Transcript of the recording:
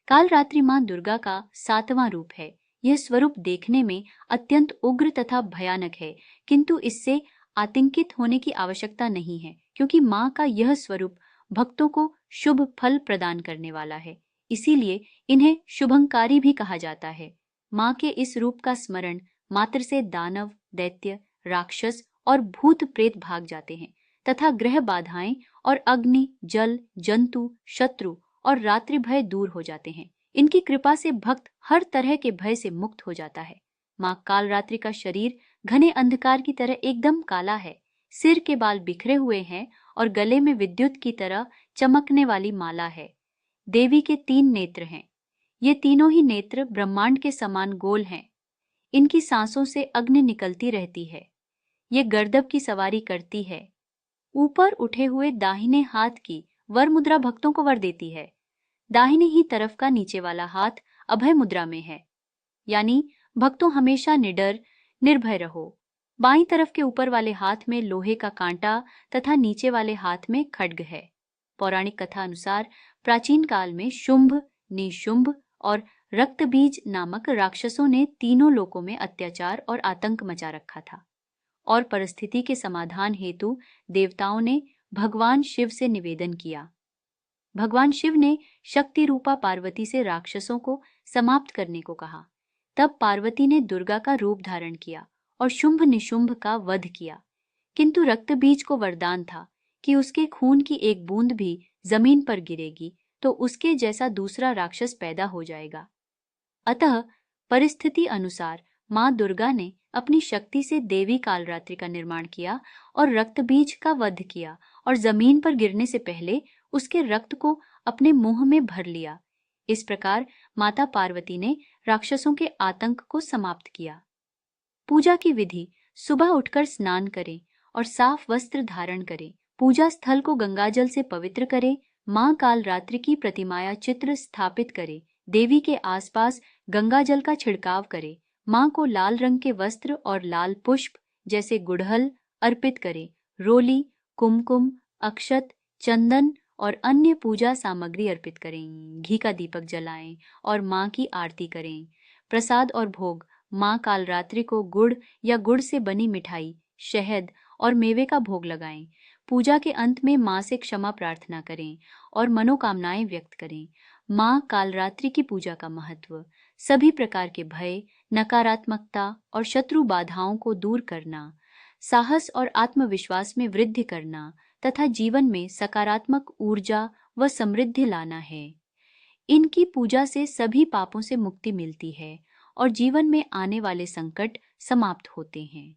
कालरात्रि मां दुर्गा का 7वां रूप है। यह स्वरूप देखने में अत्यंत उग्र तथा भयानक है, किंतु इससे आतंकित होने की आवश्यकता नहीं है, क्योंकि मां का यह स्वरूप भक्तों को शुभ फल प्रदान करने वाला है। इसीलिए इन्हें शुभंकारी भी कहा जाता है। मां के इस रूप का स्मरण मात्र से दानव, दैत्य, राक्षस और भूत प्रेत भाग जाते हैं तथा ग्रह बाधाएं और अग्नि, जल, जंतु, शत्रु और रात्रि भय दूर हो जाते हैं। इनकी कृपा से भक्त हर तरह के भय से मुक्त हो जाता है। मां कालरात्रि का शरीर घने अंधकार की तरह एकदम काला है। सिर के बाल बिखरे हुए हैं और गले में विद्युत की तरह चमकने वाली माला है। देवी के 3 नेत्र हैं। ये तीनों ही नेत्र ब्रह्मांड के समान गोल हैं। इनकी सांसों से अग्नि निकलती रहती है। ये गर्दभ की सवारी करती है। ऊपर उठे हुए दाहिने हाथ की वर मुद्रा भक्तों को वर देती है। दाहिने ही तरफ का नीचे वाला हाथ अभय मुद्रा में है, यानी भक्तों हमेशा निडर, निर्भय रहो। बाईं तरफ के ऊपर वाले हाथ में लोहे का कांटा तथा नीचे वाले हाथ में खड्ग है। पौराणिक कथा अनुसार प्राचीन काल में शुंभ, निशुंभ और रक्तबीज नामक राक्षसों ने तीनों लोकों में अत्याचार और आतंक मचा रखा था, और परिस्थिति के समाधान हेतु देवताओं ने भगवान शिव से निवेदन किया। भगवान शिव ने शक्ति रूपा पार्वती से राक्षसों को समाप्त करने को कहा। तब पार्वती ने दुर्गा का रूप धारण किया और शुंभ निशुंभ का वध किया, किंतु रक्तबीज को वरदान था कि उसके खून की एक बूंद भी जमीन पर गिरेगी तो उसके जैसा दूसरा राक्षस पैदा हो जाएगा। अतः परिस्थिति अनुसार मां दुर्गा ने अपनी शक्ति से देवी कालरात्रि का निर्माण किया और रक्तबीज का वध किया और जमीन पर गिरने से पहले उसके रक्त को अपने मुंह में भर लिया। इस प्रकार माता पार्वती ने राक्षसों के आतंक को समाप्त किया। पूजा की विधि: सुबह उठकर स्नान करें और साफ वस्त्र धारण करें। पूजा स्थल को गंगाजल से पवित्र करें। मां कालरात्रि की प्रतिमाया चित्र स्थापित करें। देवी के आसपास गंगाजल का छिड़काव करें। मां को लाल रंग के वस्त्र और लाल पुष्प जैसे गुड़हल अर्पित करें। रोली, कुमकुम, अक्षत, चंदन और अन्य पूजा सामग्री अर्पित करें। घी का दीपक जलाएं और मां की आरती करें। प्रसाद और भोग: मां कालरात्रि को गुड़ या गुड़ से बनी मिठाई, शहद और मेवे का भोग लगाएं। पूजा के अंत में मां से क्षमा प्रार्थना करें और मनोकामनाएं व्यक्त करें। मां कालरात्रि की पूजा का महत्व: सभी प्रकार के भय, नकारात्मकता और शत्रु बाधाओं को दूर करना, साहस और आत्मविश्वास में वृद्धि करना तथा जीवन में सकारात्मक ऊर्जा व समृद्धि लाना है। इनकी पूजा से सभी पापों से मुक्ति मिलती है और जीवन में आने वाले संकट समाप्त होते हैं।